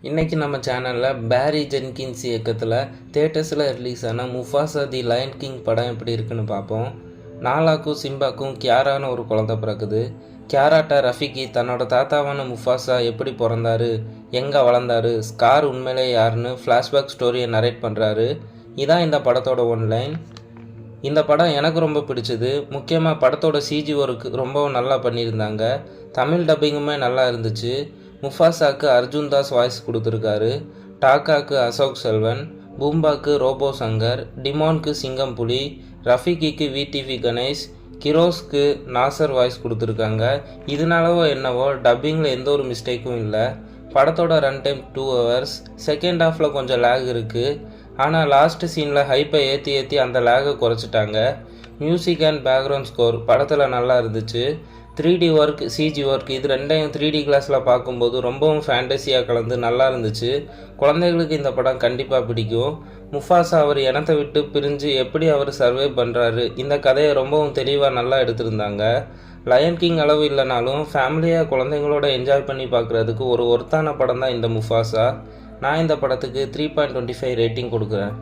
இன்னைக்கு நம்ம சேனலில் பேரி ஜென்கின்ஸ் இயக்கத்தில் தியேட்டர்ஸில் ரிலீஸ் ஆன முஃபாசா தி லயன் கிங் படம் எப்படி இருக்குன்னு பார்ப்போம். நாலாக்கும் சிம்பாக்கும் கியாரான ஒரு குழந்தை பிறக்குது. கியாராட்ட ரஃபிகி தன்னோட தாத்தாவான முஃபாசா எப்படி பிறந்தாரு, எங்கே வளர்ந்தாரு, ஸ்கார் உண்மையிலே யாருன்னு ஃப்ளாஷ்பேக் ஸ்டோரியை நரேட் பண்ணுறாரு. இதான் இந்த படத்தோட ஒன்லைன். இந்த படம் எனக்கு ரொம்ப பிடிச்சது. முக்கியமாக படத்தோட சிஜி ஒர்க்கு ரொம்பவும் நல்லா பண்ணியிருந்தாங்க. தமிழ் டப்பிங்குமே நல்லா இருந்துச்சு. முஃபாசாக்கு அர்ஜுன் தாஸ் வாய்ஸ் கொடுத்துருக்காரு. டாக்காக்கு அசோக் செல்வன், பூம்பாக்கு ரோபோ சங்கர், டிமான்க்கு சிங்கம் புலி, ரஃபிகிக்கு விடிவி கணேஷ், கிரோஸ்க்கு நாசர் வாய்ஸ் கொடுத்துருக்காங்க. இதனாலவோ என்னவோ டப்பிங்கில் எந்த ஒரு மிஸ்டேக்கும் இல்லை. படத்தோட ரன் டைம் 2 hours. செகண்ட் ஹாஃபில் கொஞ்சம் லேக் இருக்குது. ஆனால் லாஸ்ட் சீனில் ஹைப்பை ஏற்றி அந்த லேகை குறைச்சிட்டாங்க. மியூசிக் அண்ட் பேக்ரவுண்ட் ஸ்கோர் படத்தில் நல்லா இருந்துச்சு. 3D ஒர்க், சிஜி ஒர்க் இது ரெண்டையும் 3D கிளாஸில் பார்க்கும்போது ரொம்பவும் ஃபேண்டஸியாக கலந்து நல்லா இருந்துச்சு. குழந்தைகளுக்கு இந்த படம் கண்டிப்பாக பிடிக்கும். முஃபாசா அவர் இனத்தை விட்டு பிரிஞ்சு எப்படி அவர் சர்வே பண்ணுறாரு, இந்த கதையை ரொம்பவும் தெளிவாக நல்லா எடுத்திருந்தாங்க. லயன் கிங் அளவு இல்லைனாலும் ஃபேமிலியாக குழந்தைங்களோட என்ஜாய் பண்ணி பார்க்குறதுக்கு ஒரு ஒர்த்தான படம் தான் இந்த முஃபாசா. நான் இந்த படத்துக்கு 3.25 ரேட்டிங் கொடுக்குறேன்.